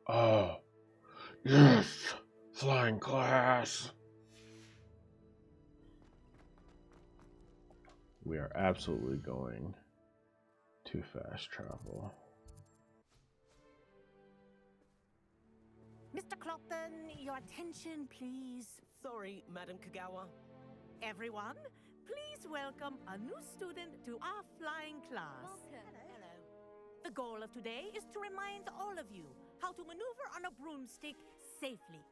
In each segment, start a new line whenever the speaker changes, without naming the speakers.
Oh, yes! Flying class! We are absolutely going to fast travel.
Mr. Clopton, your attention, please.
Sorry, Madam Kagawa.
Everyone, please welcome a new student to our flying class.
Welcome.
Hello. The goal of today is to remind all of you how to maneuver on a broomstick safely,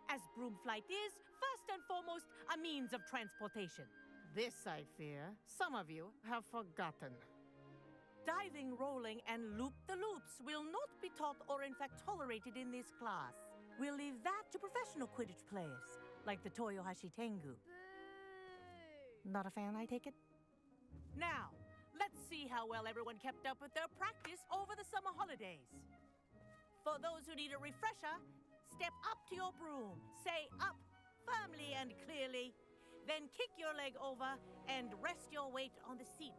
as broom flight is, first and foremost, a means of transportation. This, I fear, some of you have forgotten. Diving, rolling, and loop-the-loops will not be taught or in fact tolerated in this class. We'll leave that to professional Quidditch players, like the Toyohashi Tengu. Not a fan, I take it? Now, let's see how well everyone kept up with their practice over the summer holidays. For those who need a refresher, step up to your broom, say up firmly and clearly, then kick your leg over and rest your weight on the seat.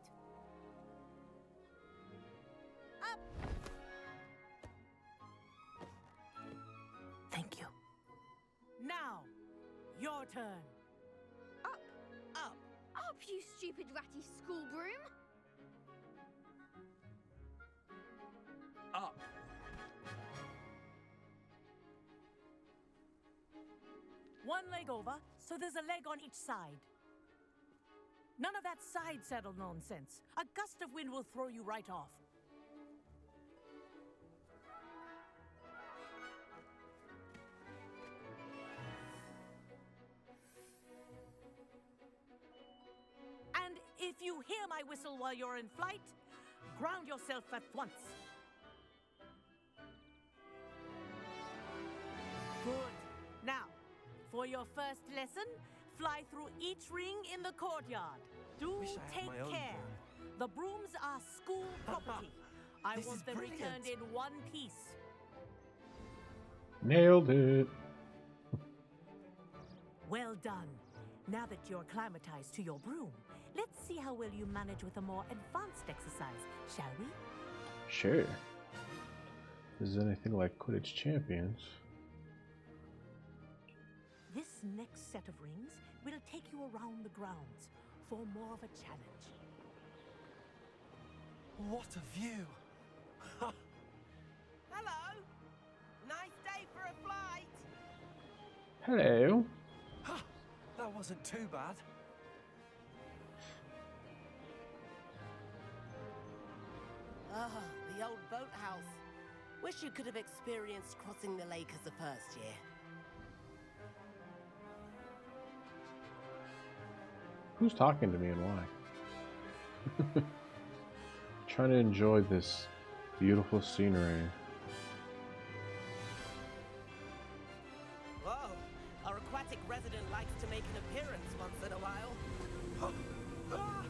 Up! Thank you. Now, your turn.
Up,
Up.
up, you stupid ratty school broom!
Up.
One leg over, so there's a leg on each side. None of that side saddle nonsense. A gust of wind will throw you right off. And if you hear my whistle while you're in flight, ground yourself at once. Good. Now, for your first lesson, fly through each ring in the courtyard. Do
Wish I had
take
my own
care.
broom.
The brooms are school property. I
This
want
is
them
brilliant.
returned in one piece.
Nailed it!
Well done. Now that you're acclimatized to your broom, let's see how well you manage with a more advanced exercise, shall we?
Sure. This is anything like Quidditch Champions.
This next set of rings will take you around the grounds for more of a challenge.
What a view!
Hello! Nice day for a flight!
Hello!
That wasn't too bad.
Ah, the old boathouse. Wish you could have experienced crossing the lake as a first year.
Who's talking to me and why? Trying to enjoy this beautiful scenery.
Whoa! Our aquatic resident likes to make an appearance once in a while.
Ah!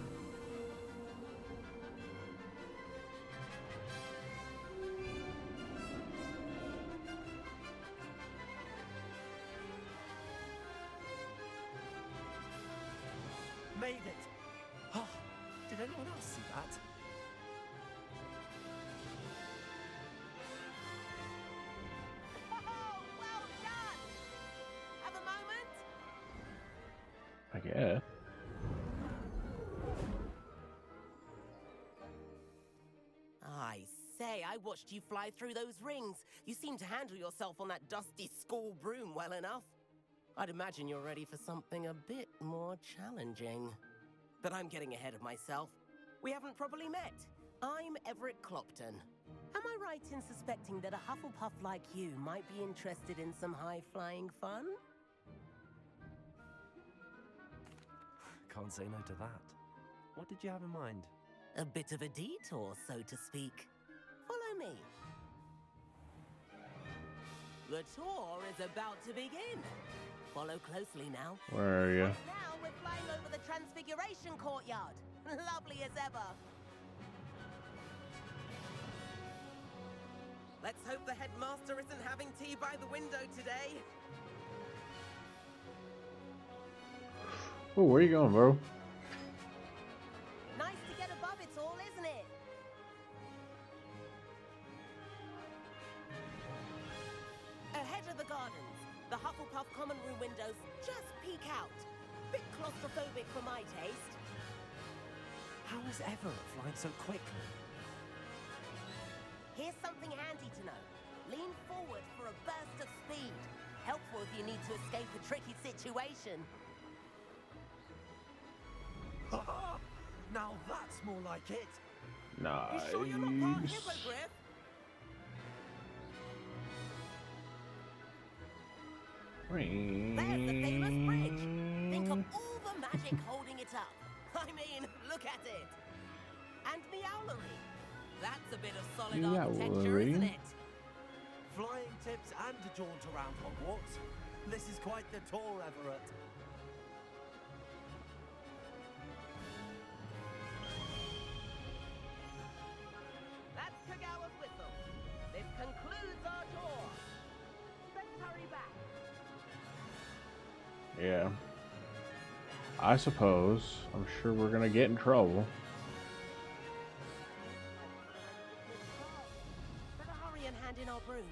Made it! Oh, did anyone else see that?
Oh, well done! Have a moment?
I guess.
I say, I watched you fly through those rings. You seem to handle yourself on that dusty school broom well enough. I'd imagine you're ready for something a bit more challenging. But I'm getting ahead of myself. We haven't properly met. I'm Everett Clopton. Am I right in suspecting that a Hufflepuff like you might be interested in some high-flying fun?
Can't say no to that. What did you have in mind?
A bit of a detour, so to speak. Follow me. The tour is about to begin. Follow closely now.
Where are you?
Right now, we're flying over the Transfiguration Courtyard. Lovely as ever. Let's hope the headmaster isn't having tea by the window today.
Oh, where you going, bro?
Nice to get above it all, isn't it? room windows just peek out. Bit claustrophobic for my taste.
How is Everett flying so quickly?
Here's something handy to know. Lean forward for a burst of speed. Helpful if you need to escape a tricky situation.
Now that's more like it.
Nice.
You sure you're not part hippogriff? There's the famous bridge. Think of all the magic holding it up. I mean, look at it. And Meowlery. That's a bit of solid architecture, isn't it?
Flying tips and a jaunt around Hogwarts. This is quite the tour, Everett.
That's Kagawa's whistle. This concludes our tour. Let's hurry back.
Yeah. I suppose. I'm sure we're gonna get in trouble.
Better hurry and hand in our brooms.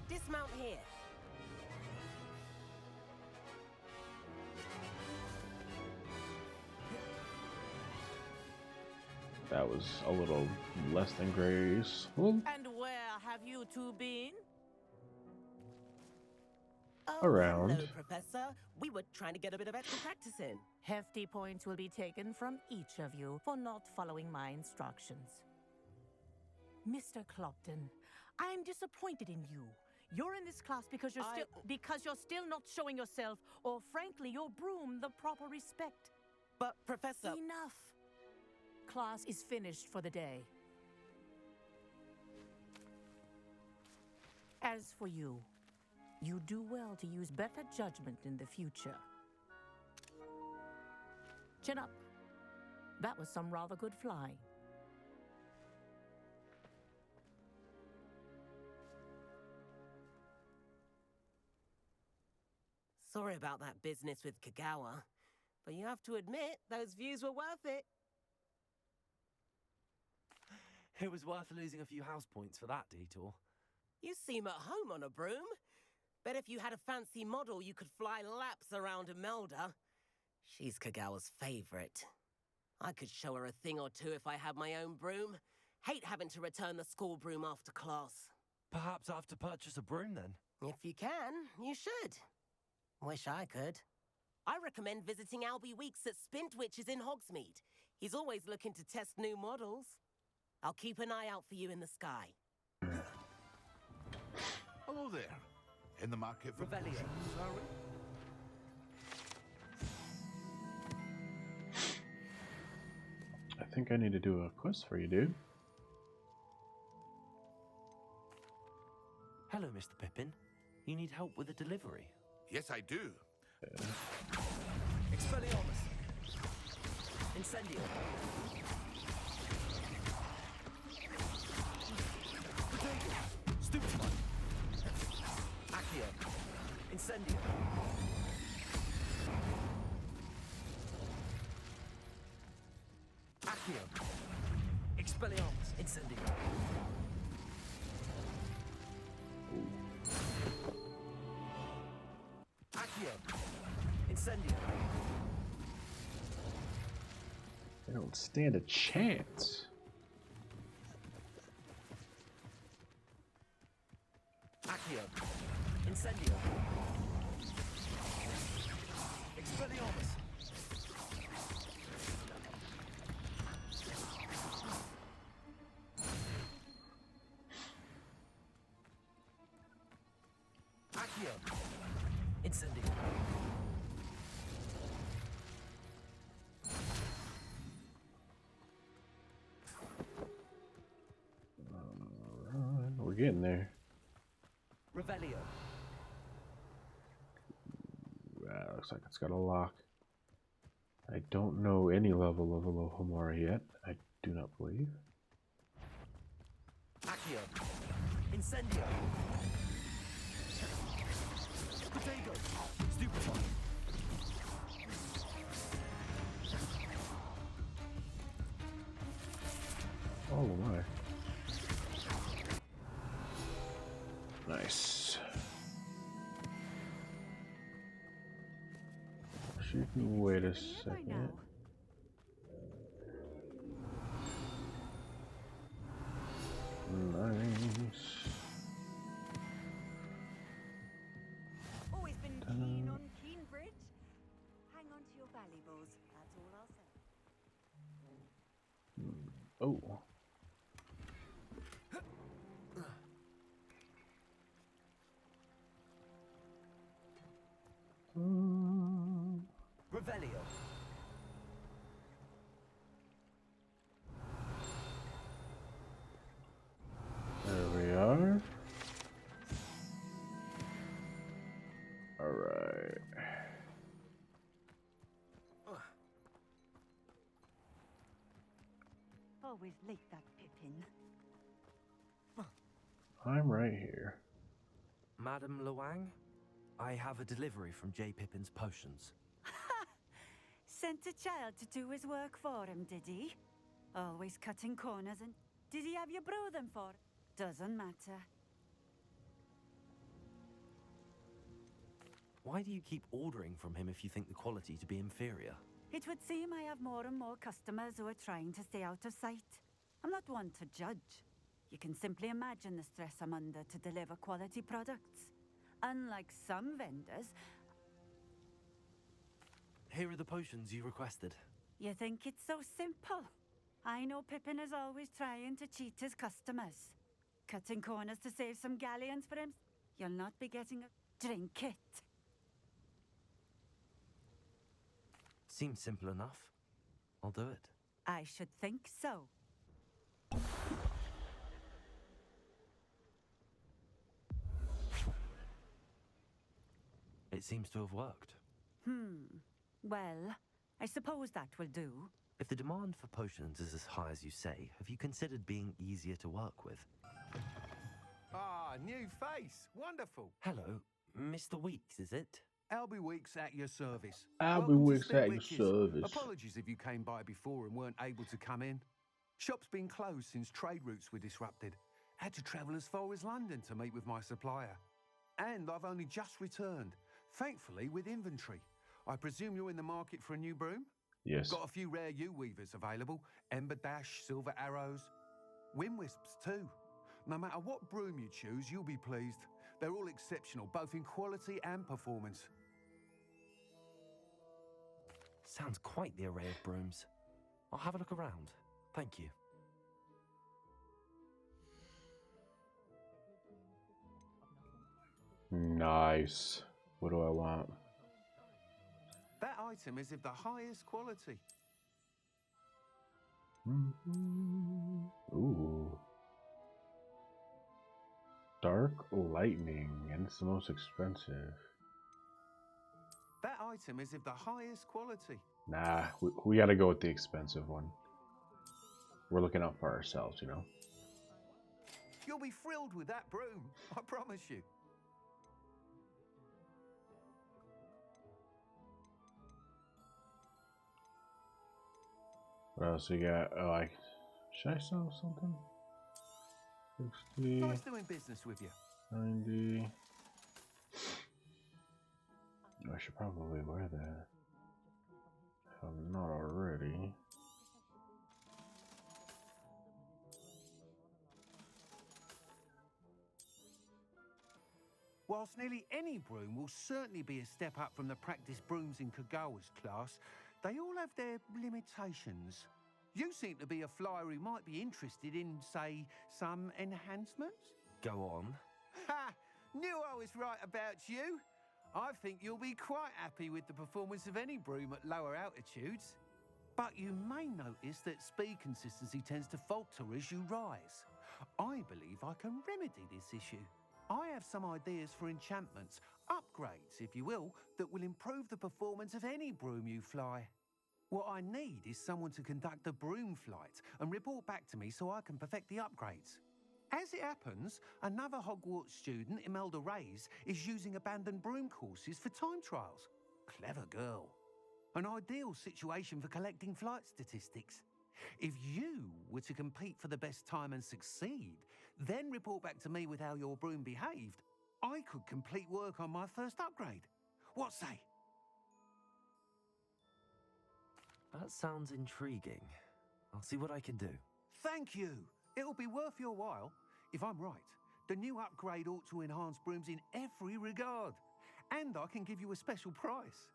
Dismount here.
That was a little less than graceful.
And where have you two been?
Oh,
Around.
hello, Professor. We were trying to get a bit of extra practice in.
Hefty points will be taken from each of you for not following my instructions. Mr. Clopton, I'm disappointed in you. You're in this class because you're still not showing yourself, or frankly, your broom, the proper respect.
But, Professor...
Enough. Class is finished for the day. As for you, you do well to use better judgment in the future. Chin up. That was some rather good flying.
Sorry about that business with Kagawa, but you have to admit, those views were worth it.
It was worth losing a few house points for that detour.
You seem at home on a broom. Bet if you had a fancy model, you could fly laps around Imelda. She's Kagawa's favorite. I could show her a thing or two if I had my own broom. Hate having to return the school broom after class.
Perhaps I have to purchase a broom then.
If you can, you should. Wish I could. I recommend visiting Albie Weeks at Spintwitches in Hogsmeade. He's always looking to test new models. I'll keep an eye out for you in the sky.
Hello there. In the market for
Revelio.
potions, are we?
I think I need to do a quest for you, dude.
Hello, Mr. Pippin. You need help with a delivery?
Yes, I do.
Expelliarmus. Incendio. Potato. Stupefy. Accio. Incendio. Accio. Expelliarmus. Incendio. Accio. Incendio.
They don't stand a chance.
Accio. Incendio. Expelliarmus. Accio. Incendio.
We're getting there.
Revelio.
Looks like it's got a lock. I don't know any level of Alohomora yet. I do not believe.
Accio. Incendio. Potato. Stupefy.
Oh my. Nice. You can wait a
Been here by now.
second. Nice.
Always been keen on Keenbridge. Hang on to your valuables. That's all I'll say.
Oh.
Revelio.
There we are. All right.
Always like that Pippin.
I'm right here.
Madam Luang, I have a delivery from J. Pippin's Potions.
Sent a child to do his work for him, did he? Always cutting corners and... Did he have you brew them for? Doesn't matter.
Why do you keep ordering from him if you think the quality to be inferior?
It would seem I have more and more customers who are trying to stay out of sight. I'm not one to judge. You can simply imagine the stress I'm under to deliver quality products. Unlike some vendors,
Here are the potions you requested.
you think it's so simple. I know Pippin is always trying to cheat his customers. Cutting corners to save some galleons for him. You'll not be getting a drink it.
Seems simple enough. I'll do it.
I should think so.
It seems to have worked.
Well, I suppose that will do.
If the demand for potions is as high as you say, have you considered being easier to work with?
Ah, new face. Wonderful.
Hello, Mr. Weeks, is it?
Albie Weeks at your service.
Albie
Welcome to
Weeks at your
Spitwitches.
service.
Apologies if you came by before and weren't able to come in. Shop's been closed since trade routes were disrupted. Had to travel as far as London to meet with my supplier. And I've only just returned, thankfully with inventory. I presume you're in the market for a new broom?
Yes.
Got a few rare U-weavers available. Ember Dash, Silver Arrows. Wind Wisps too. No matter what broom you choose, you'll be pleased. They're all exceptional, both in quality and performance.
Sounds quite the array of brooms. I'll have a look around. Thank you.
Nice. What do I want?
That item is of the highest quality.
Ooh. Dark lightning, and it's the most expensive.
That item is of the highest quality.
Nah, we gotta go with the expensive one. We're looking out for ourselves, you know?
You'll be thrilled with that broom, I promise you.
What else we got? Oh, should I sell something? 60,
Nice doing business with you.
90. I should probably wear that. If I'm not already.
Whilst nearly any broom will certainly be a step up from the practice brooms in Kagawa's class, they all have their limitations. You seem to be a flyer who might be interested in, say, some enhancements?
Go on.
Ha! Knew I was right about you. I think you'll be quite happy with the performance of any broom at lower altitudes. But you may notice that speed consistency tends to falter as you rise. I believe I can remedy this issue. I have some ideas for enchantments, upgrades, if you will, that will improve the performance of any broom you fly. What I need is someone to conduct a broom flight and report back to me so I can perfect the upgrades. As it happens, another Hogwarts student, Imelda Reyes, is using abandoned broom courses for time trials. Clever girl. An ideal situation for collecting flight statistics. If you were to compete for the best time and succeed, then report back to me with how your broom behaved, I could complete work on my first upgrade. What say?
That sounds intriguing. I'll see what I can do.
Thank you. It'll be worth your while. If I'm right, the new upgrade ought to enhance brooms in every regard. And I can give you a special price.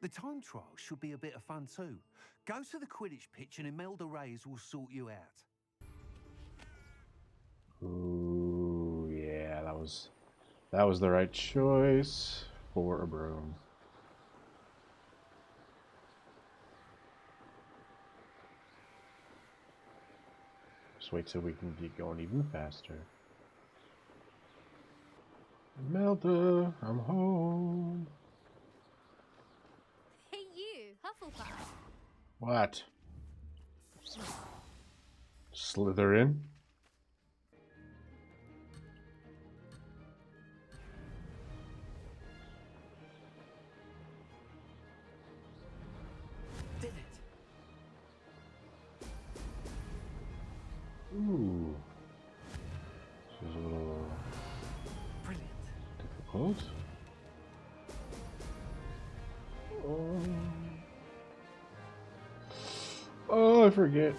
The time trial should be a bit of fun too. Go to the Quidditch pitch and Imelda Reyes will sort you out.
Ooh, yeah, that was the right choice for a broom. Just wait till we can get going even faster. Imelda, I'm home.
Hey, you, Hufflepuff.
What? Slytherin?
Did it?
Ooh. This is a little
Brilliant.
difficult. Oh, I forget.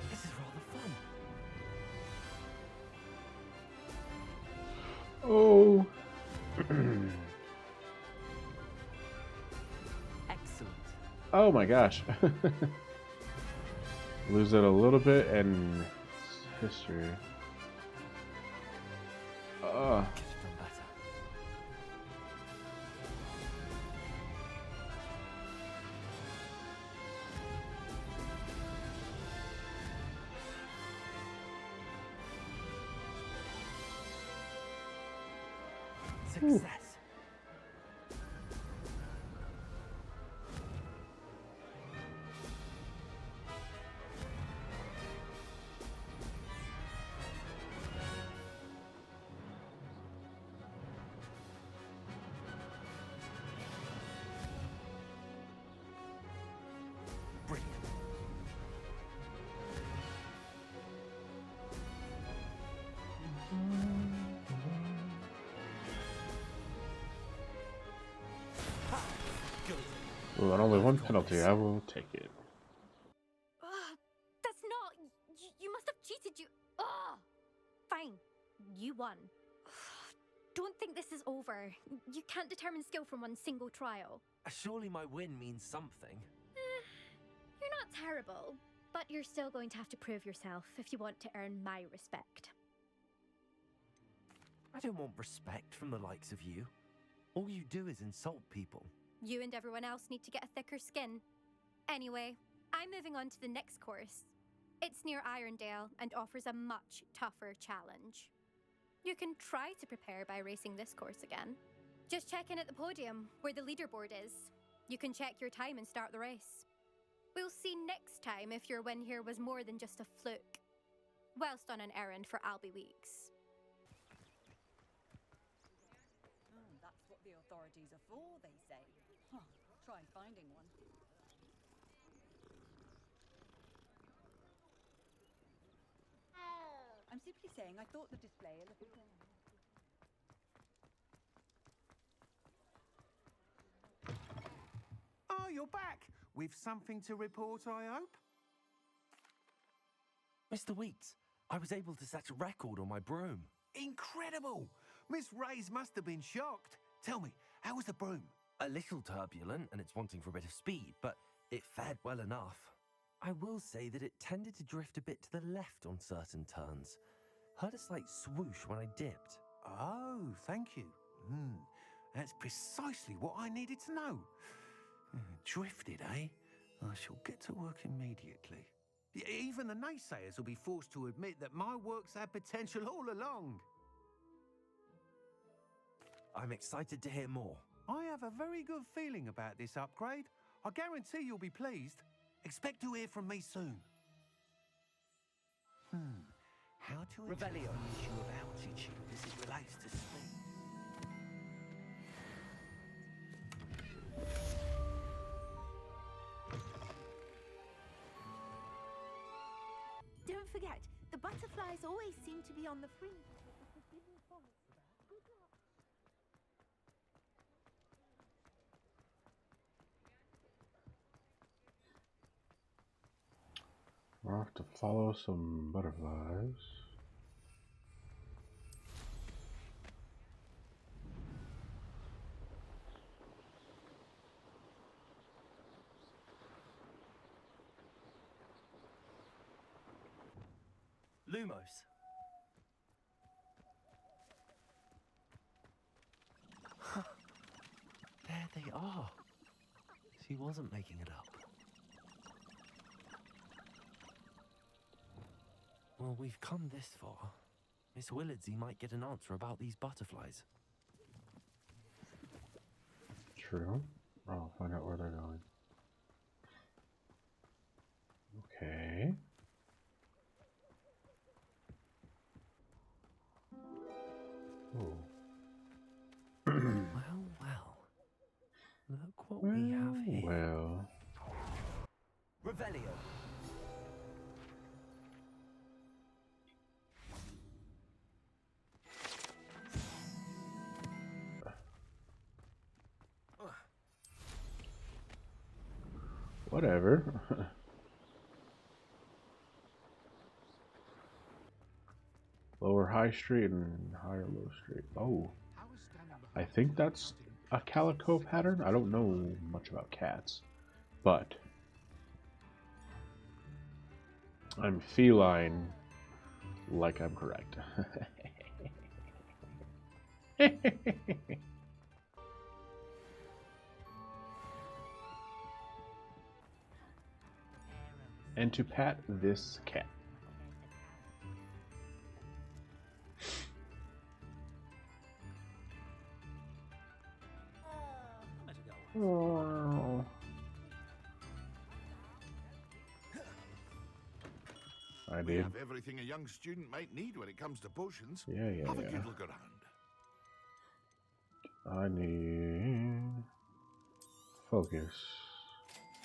This is rather fun.
Oh.
Excellent.
Oh my gosh. Lose it a little bit and it's history.
Could have done better. Success. Brilliant. Good.
Ooh, and only one penalty. I will take it.
That's not. You must have cheated. Fine. You won. Don't think this is over. You can't determine skill from one single trial.
Surely my win means something.
You're not terrible, but you're still going to have to prove yourself if you want to earn my respect.
I don't want respect from the likes of you. All you do is insult people.
You and everyone else need to get a thicker skin. Anyway, I'm moving on to the next course. It's near Irondale and offers a much tougher challenge. You can try to prepare by racing this course again. Just check in at the podium, where the leaderboard is. You can check your time and start the race. We'll see next time if your win here was more than just a fluke. Whilst on an errand for Albie Weeks.
That's what the authorities are for, they say. Huh, try finding one. I'm simply saying I thought the display a little...
Oh, you're back. With something to report, I hope?
Mr. Weeks, I was able to set a record on my broom.
Incredible! Miss Reyes must have been shocked. Tell me, how was the broom?
A little turbulent and it's wanting for a bit of speed, but it fared well enough. I will say that it tended to drift a bit to the left on certain turns. Heard a slight swoosh when I dipped.
Oh, thank you. That's precisely what I needed to know. Drifted, eh? I shall get to work immediately. Even the naysayers will be forced to admit that my work's had potential all along.
I'm excited to hear more.
I have a very good feeling about this upgrade. I guarantee you'll be pleased. Expect to hear from me soon. How to
Revelio.
the issue of altitude as it relates to speed?
don't forget, the butterflies always seem to be on the fringe.
We'll have to follow some butterflies.
Lumos. There they are. She wasn't making it up. Well, we've come this far. Miss Willardsey might get an answer about these butterflies.
True. I'll find out where they're going. Okay. Oh.
Well, well. Look what we have here.
Well.
Revelio.
Whatever. Lower High Street and higher Low Street. Oh. I think that's a calico pattern. I don't know much about cats, but I'm feline like I'm correct. And to pat this cat. Oh. I
We
did.
have everything a young student might need when it comes to potions.
Yeah.
Have a good look around.
I need focus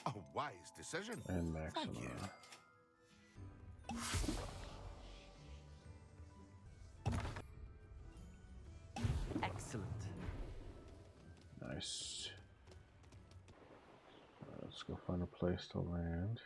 A wise decision.
and
Thank
maxima.
you.
Excellent.
Nice. Let's go find a place to land.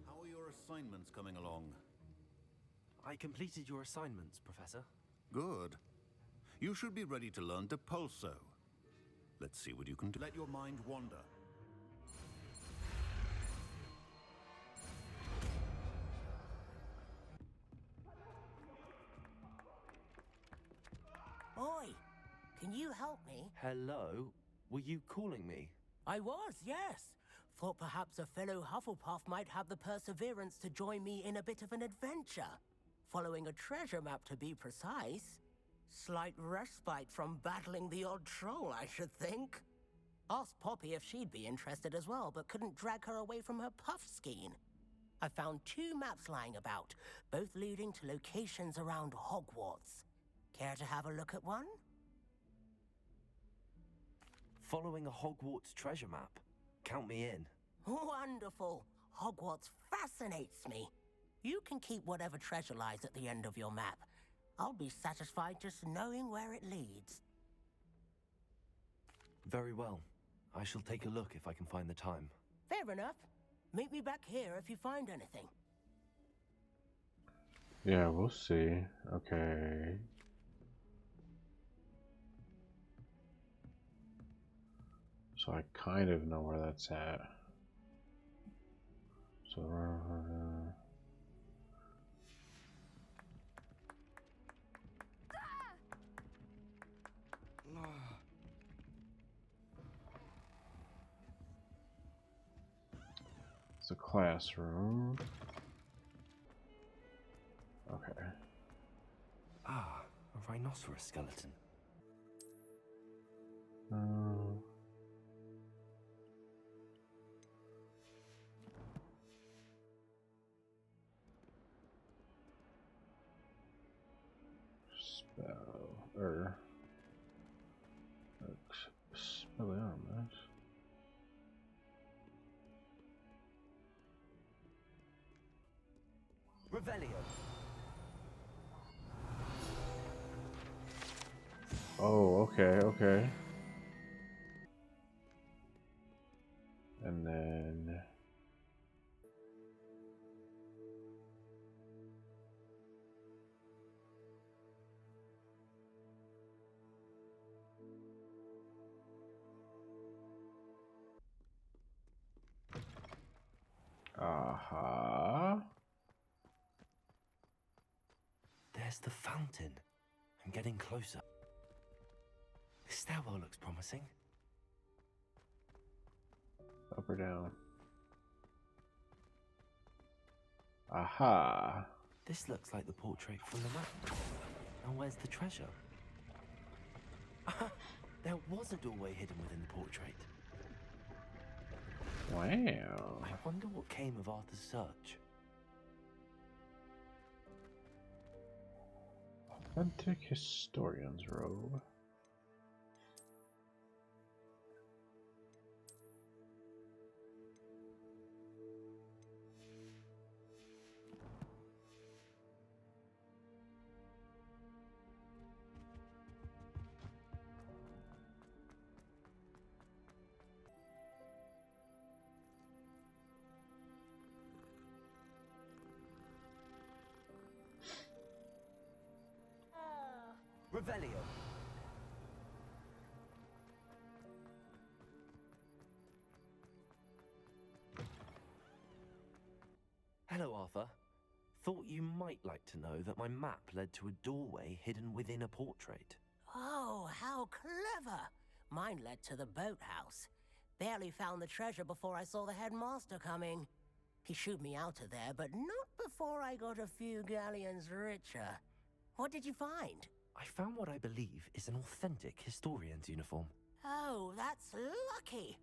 How are your assignments coming along?
I completed your assignments, Professor.
Good. You should be ready to learn to pulso. Let's see what you can do. Let your mind wander.
Oi, can you help me?
Hello? Were you calling me?
I was, yes. Thought perhaps a fellow Hufflepuff might have the perseverance to join me in a bit of an adventure. Following a treasure map, to be precise. Slight respite from battling the odd troll, I should think. Asked Poppy if she'd be interested as well, but couldn't drag her away from her puff skein. I found 2 maps lying about, both leading to locations around Hogwarts. Care to have a look at one?
Following a Hogwarts treasure map? Count me in.
Wonderful. Hogwarts fascinates me. You can keep whatever treasure lies at the end of your map. I'll be satisfied just knowing where it leads.
Very well. I shall take a look if I can find the time.
Fair enough. Meet me back here if you find anything.
Yeah, we'll see. Okay. So I kind of know where that's at. So it's a classroom. Okay.
Ah, a rhinoceros skeleton.
Spell or Expelliarmus.
Revelio.
Oh, okay. And then
There's the fountain. I'm getting closer. This stairwell looks promising.
Up or down? Aha!
This looks like the portrait from the map. And where's the treasure? There was a doorway hidden within the portrait.
Wow.
I wonder what came of Arthur's search.
Authentic historian's robe.
Revelio. Hello, Arthur. Thought you might like to know that my map led to a doorway hidden within a portrait.
Oh, how clever! Mine led to the boathouse. Barely found the treasure before I saw the headmaster coming. He shooed me out of there, but not before I got a few galleons richer. What did you find?
I found what I believe is an authentic historian's uniform.
Oh, that's lucky.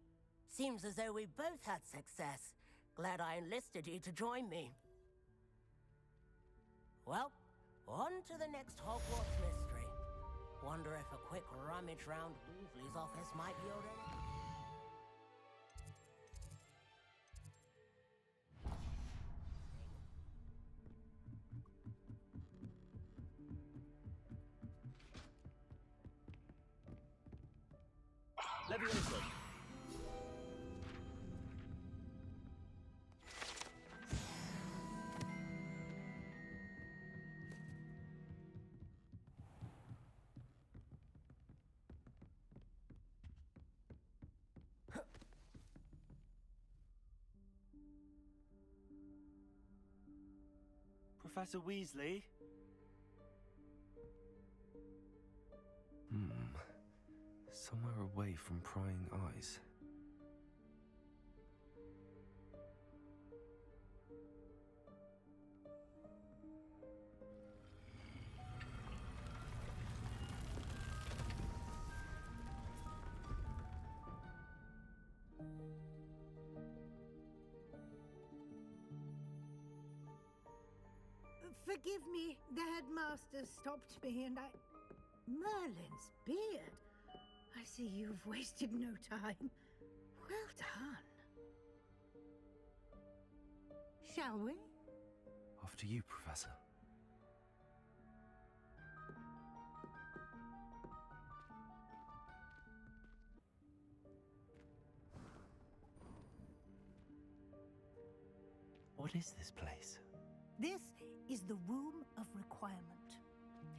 Seems as though we both had success. Glad I enlisted you to join me. Well, on to the next Hogwarts mystery. Wonder if a quick rummage round Weasley's office might yield anything.
Leviosa. Professor Weasley? Somewhere away from prying eyes.
Forgive me, the headmaster stopped me and I... Merlin's beard. I see you've wasted no time. Well done. Shall we?
After you, Professor. What is this place?
This is the Room of Requirement.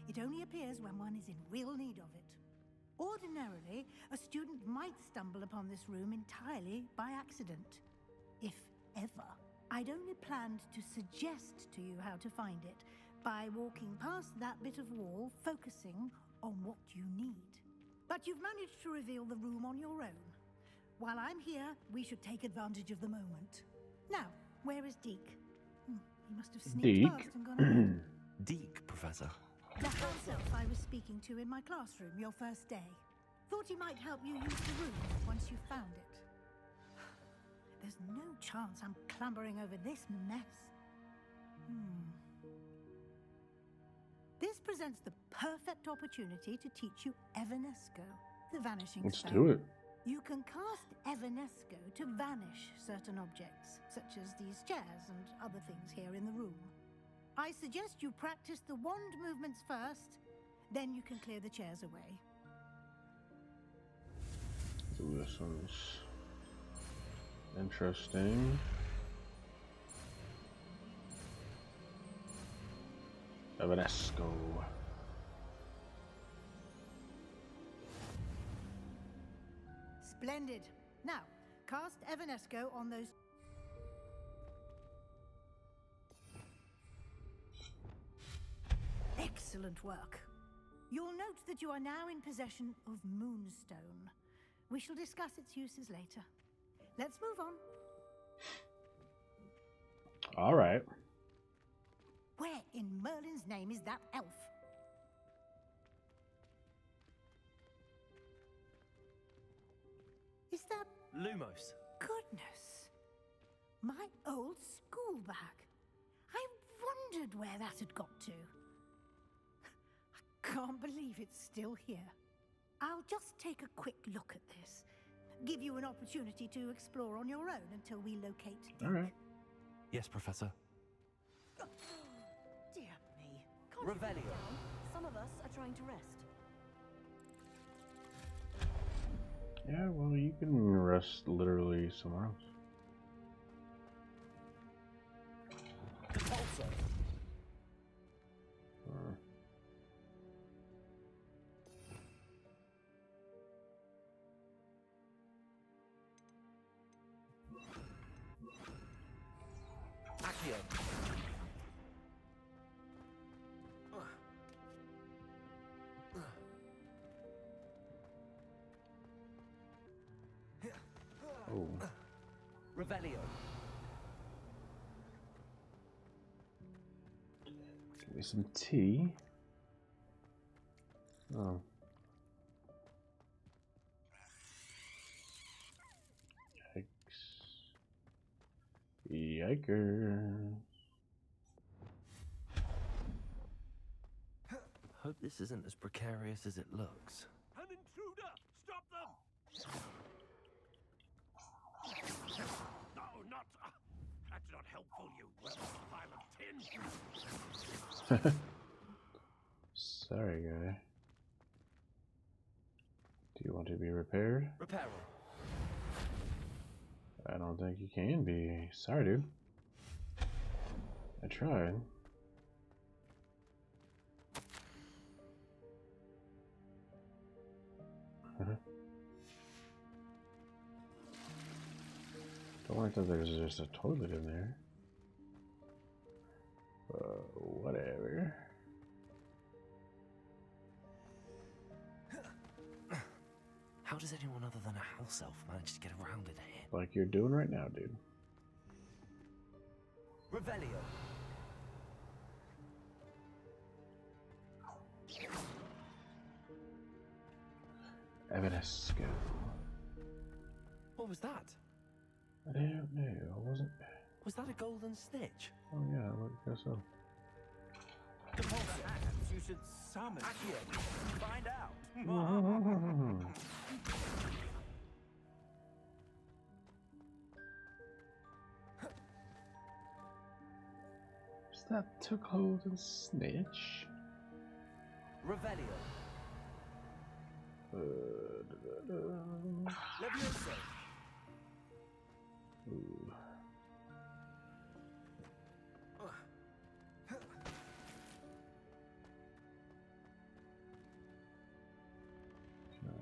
It only appears when one is in real need of it. Ordinarily, a student might stumble upon this room entirely by accident. If ever. I'd only planned to suggest to you how to find it by walking past that bit of wall, focusing on what you need. But you've managed to reveal the room on your own. While I'm here, we should take advantage of the moment. Now, where is Deke? He must have sneaked past and gone ahead.
Deke, Professor.
The house elf I was speaking to in my classroom your first day. Thought he might help you use the room once you found it. There's no chance I'm clambering over this mess. This presents the perfect opportunity to teach you Evanesco, the vanishing spell.
Let's do it.
You can cast Evanesco to vanish certain objects, such as these chairs and other things here in the room. I suggest you practice the wand movements first, then you can clear the chairs away.
Ooh, this one's interesting. Evanesco.
Splendid. Now, cast Evanesco on those... Excellent work. You'll note that you are now in possession of Moonstone. We shall discuss its uses later. Let's move on.
All right.
Where in Merlin's name is that elf? Is that...
Lumos.
Goodness. My old school bag. I wondered where that had got to. I can't believe it's still here. I'll just take a quick look at this. Give you an opportunity to explore on your own until we locate Deke.
All right.
Yes, Professor.
Dear me.
Revelio.
Some of us are trying to rest.
Yeah, well, you can rest literally somewhere else.
Compulso. Accio.
Oh.
Revelio.
Give me some tea. Oh. Yikers.
Hope this isn't as precarious as it looks.
An intruder! Stop them! No, not... that's not helpful, you pile of tin.
Sorry, guy. Do you want to be repaired?
Repair.
I don't think you can be. Sorry, dude. I tried. Don't like that there's just a toilet in there. Whatever.
How does anyone other than a house elf manage to get around in here?
Like you're doing right now, dude.
Revelio.
Evanesco.
What was that?
I don't know. I wasn't.
Was that a golden snitch?
Oh yeah, I guess so.
Perhaps you should summon...
Accio.
Find out.
Is that a golden snitch?
Revelio. Levioso.
Ooh. Can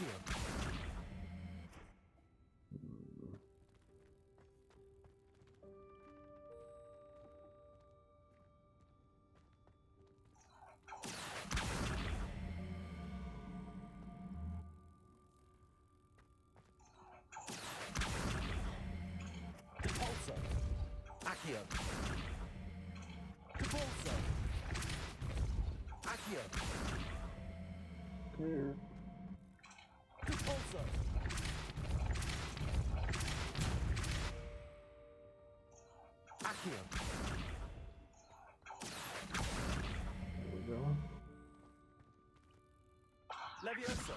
Accio. Repulsor. Accio. Repulsor. Accio.
Clear.
Repulsor. Accio.
There we go.
Levioso.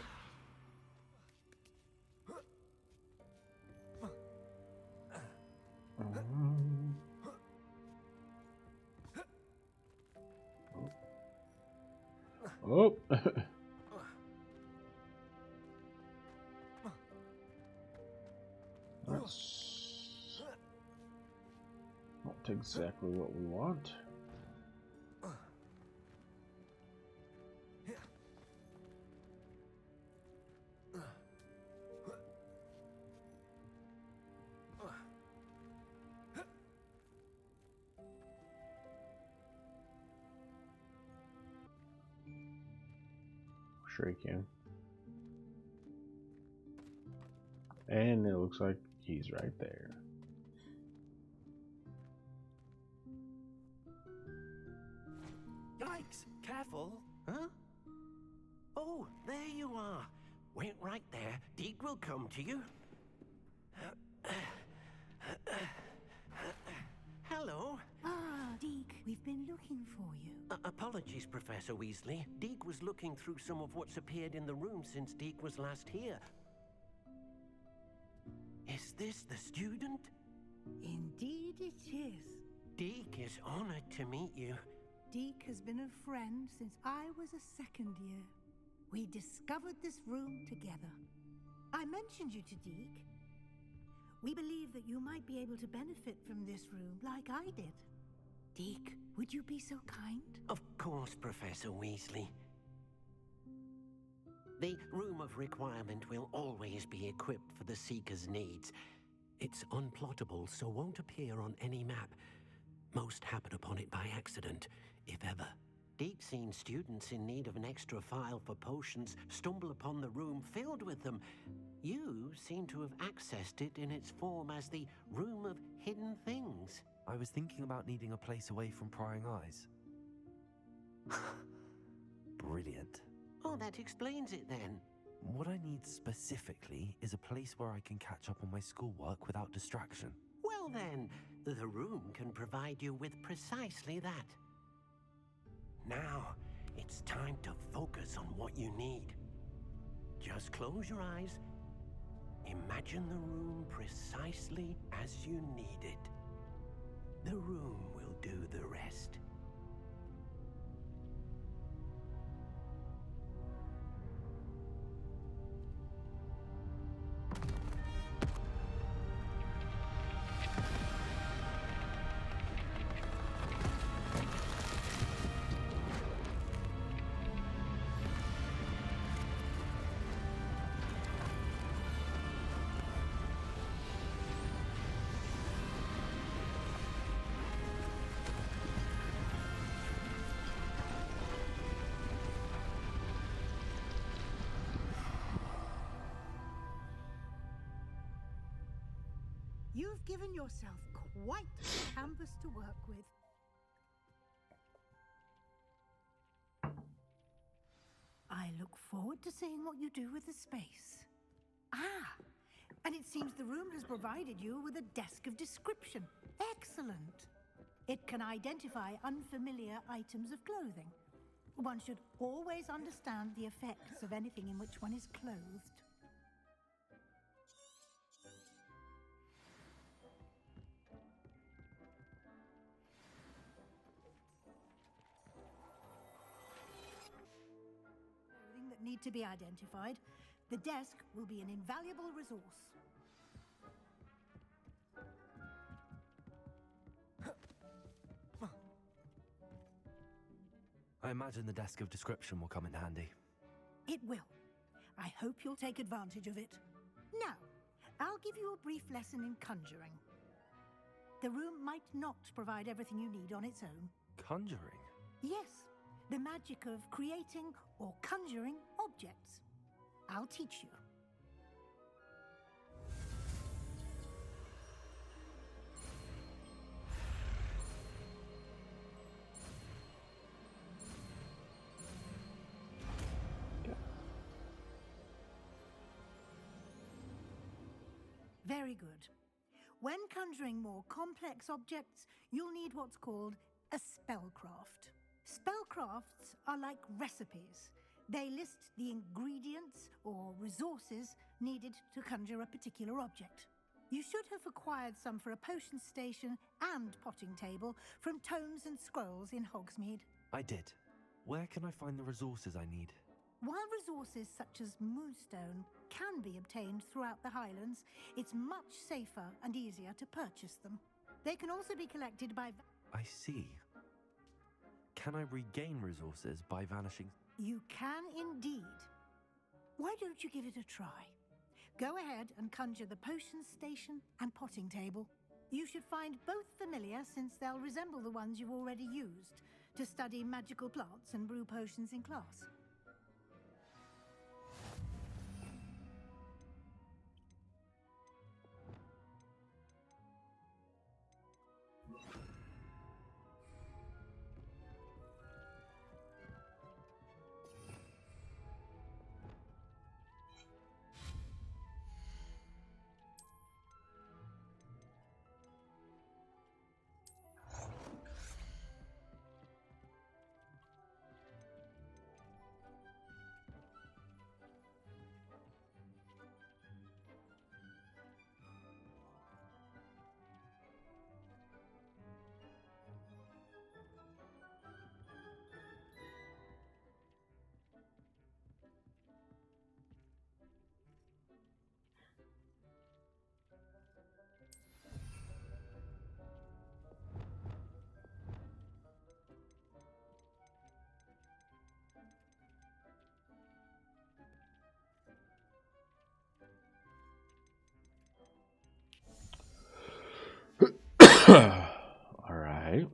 Oh. That's not exactly what we want. Shrieking. And it looks like he's right there.
Yikes! Careful! Huh? Oh, there you are. Wait right there. Deke will come to you. Hello.
Ah, Deke, we've been looking for you.
Apologies, Professor Weasley. Deke was looking through some of what's appeared in the room since Deke was last here. Is this the student?
Indeed it is.
Deke is honored to meet you.
Deke has been a friend since I was a second year. We discovered this room together. I mentioned you to Deke. We believe that you might be able to benefit from this room like I did. Deke, would you be so kind?
Of course, Professor Weasley. The Room of Requirement will always be equipped for the Seeker's needs. It's unplottable, so won't appear on any map. Most happen upon it by accident, if ever. Deke's seen students in need of an extra file for potions stumble upon the room filled with them. You seem to have accessed it in its form as the Room of Hidden Things.
I was thinking about needing a place away from prying eyes. Brilliant.
Oh, that explains it then.
What I need specifically is a place where I can catch up on my schoolwork without distraction.
Well then, the room can provide you with precisely that. Now, it's time to focus on what you need. Just close your eyes. Imagine the room precisely as you need it. The room will do the rest.
You've given yourself quite a canvas to work with. I look forward to seeing what you do with the space. Ah, and it seems the room has provided you with a desk of description. Excellent. It can identify unfamiliar items of clothing. One should always understand the effects of anything in which one is clothed. That need to be identified, the desk will be an invaluable resource.
I imagine the desk of description will come in handy.
It will. I hope you'll take advantage of it. Now, I'll give you a brief lesson in conjuring. The room might not provide everything you need on its own.
Conjuring?
Yes, the magic of creating or conjuring objects. I'll teach you. Very good. When conjuring more complex objects, you'll need what's called a spellcraft. Spellcrafts are like recipes. They list the ingredients or resources needed to conjure a particular object. You should have acquired some for a potion station and potting table from tomes and scrolls in Hogsmeade.
I did. Where can I find the resources I need?
While resources such as Moonstone can be obtained throughout the Highlands, it's much safer and easier to purchase them. They can also be collected by...
I see. Can I regain resources by vanishing?
You can indeed. Why don't you give it a try? Go ahead and conjure the potion station and potting table. You should find both familiar since they'll resemble the ones you've already used to study magical plants and brew potions in class.
All right.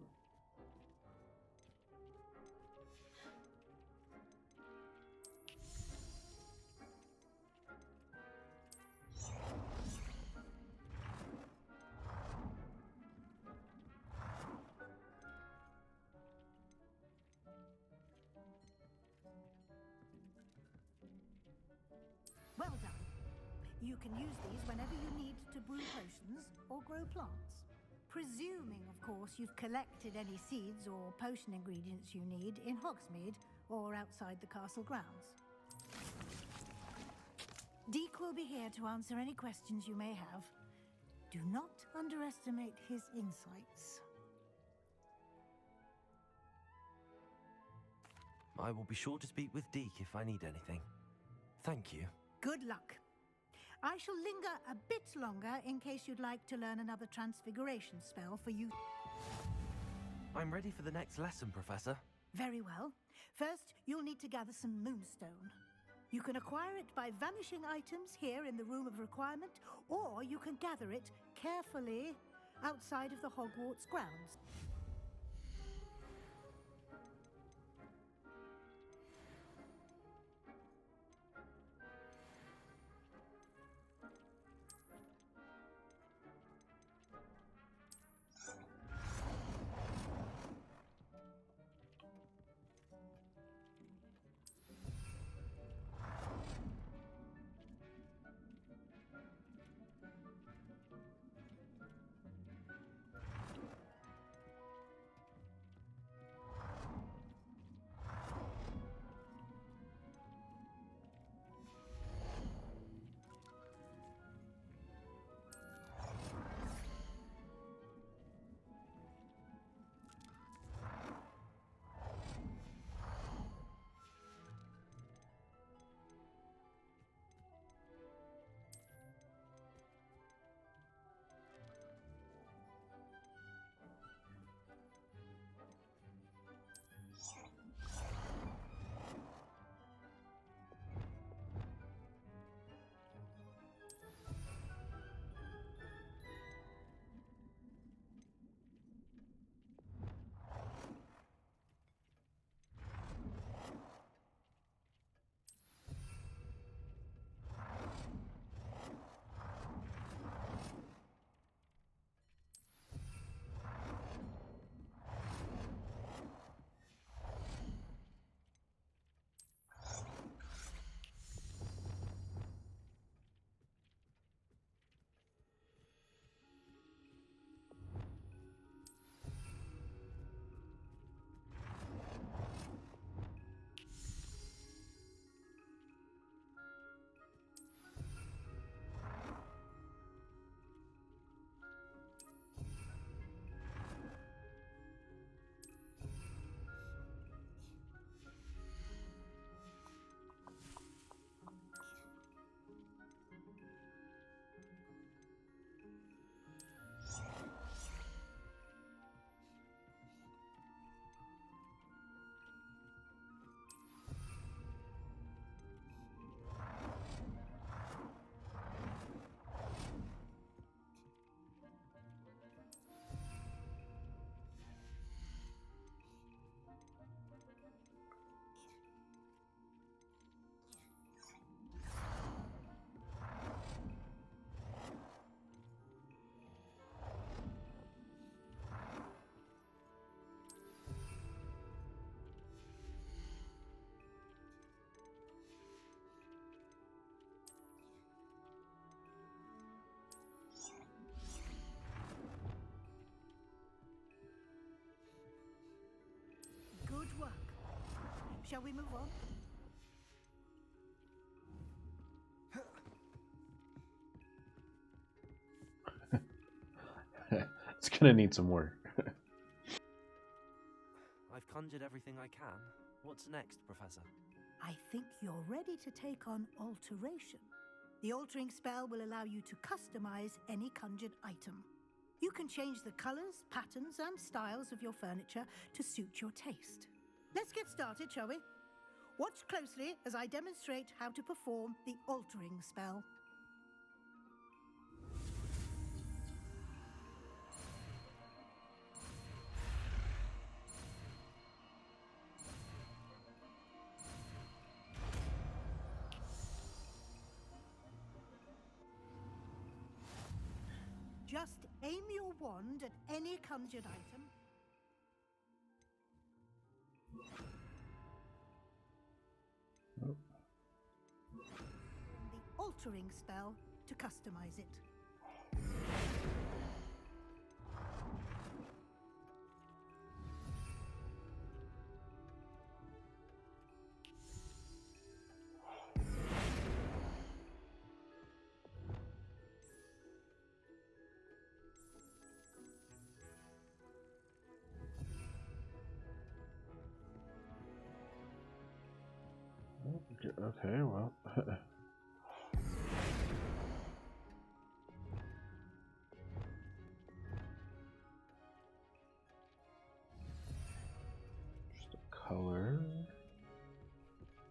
Well done. You can use these whenever you need to brew potions or grow plants. Presuming, of course, you've collected any seeds or potion ingredients you need in Hogsmeade or outside the castle grounds. Deke will be here to answer any questions you may have. Do not underestimate his insights.
I will be sure to speak with Deke if I need anything. Thank you.
Good luck. I shall linger a bit longer in case you'd like to learn another transfiguration spell for you.
I'm ready for the next lesson, Professor.
Very well. First, you'll need to gather some Moonstone. You can acquire it by vanishing items here in the Room of Requirement, or you can gather it carefully outside of the Hogwarts grounds. Shall we move on?
It's gonna need some work.
I've conjured everything I can. What's next, Professor?
I think you're ready to take on alteration. The altering spell will allow you to customize any conjured item. You can change the colors, patterns, and styles of your furniture to suit your taste. Let's get started, shall we? Watch closely as I demonstrate how to perform the altering spell. Just aim your wand at any conjured item.
Oh.
The altering spell to customize it.
Okay, well. Just a color.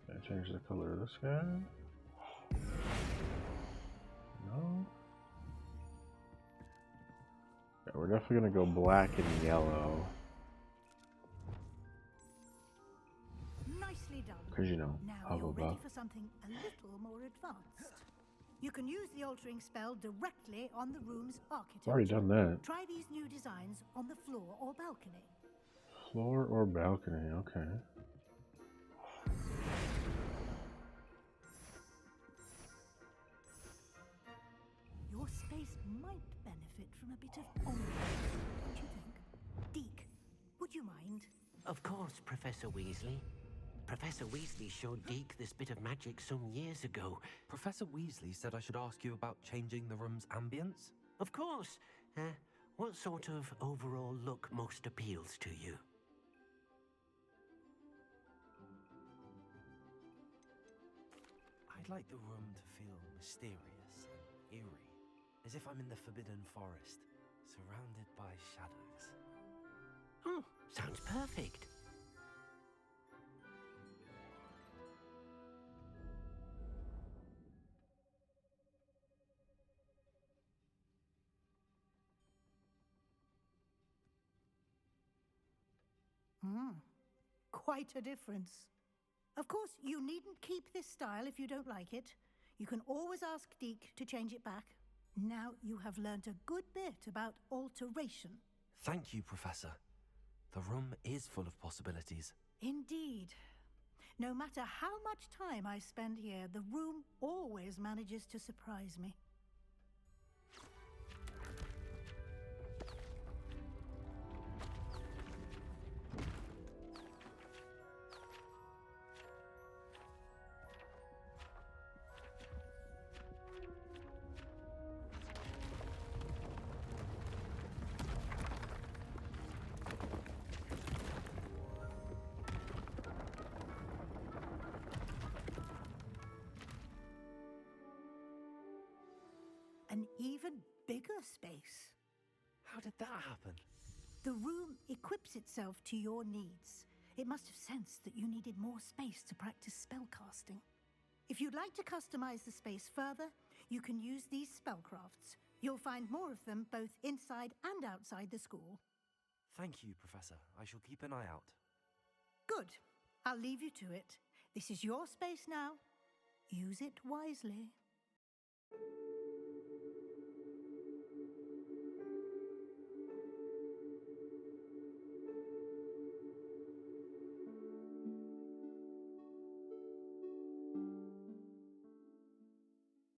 Can I change the color of this guy? No. Yeah, we're definitely gonna go black and yellow.
Nicely done.
Because you know,
now you're ready
Hufflepuff.
for something a little more advanced. You can use the altering spell directly on the room's architecture.
Already done that.
Try these new designs on the floor or balcony.
Floor or balcony, okay.
Your space might benefit from a bit of ambiance, don't you think? Deke, would you mind?
Of course, Professor Weasley. Professor Weasley showed Deke this bit of magic some years ago.
Professor Weasley said I should ask you about changing the room's ambience?
Of course. What sort of overall look most appeals to you?
I'd like the room to feel mysterious and eerie, as if I'm in the Forbidden Forest, surrounded by shadows.
Oh, sounds perfect.
Quite a difference. Of course, you needn't keep this style if you don't like it. You can always ask Deke to change it back. Now you have learnt a good bit about alteration.
Thank you, Professor. The room is full of possibilities.
Indeed. No matter how much time I spend here, the room always manages to surprise me. An even bigger space.
How did that happen?
The room equips itself to your needs. It must have sensed that you needed more space to practice spellcasting. If you'd like to customize the space further, you can use these spellcrafts. You'll find more of them both inside and outside the school.
Thank you, Professor. I shall keep an eye out.
Good. I'll leave you to it. This is your space now. Use it wisely.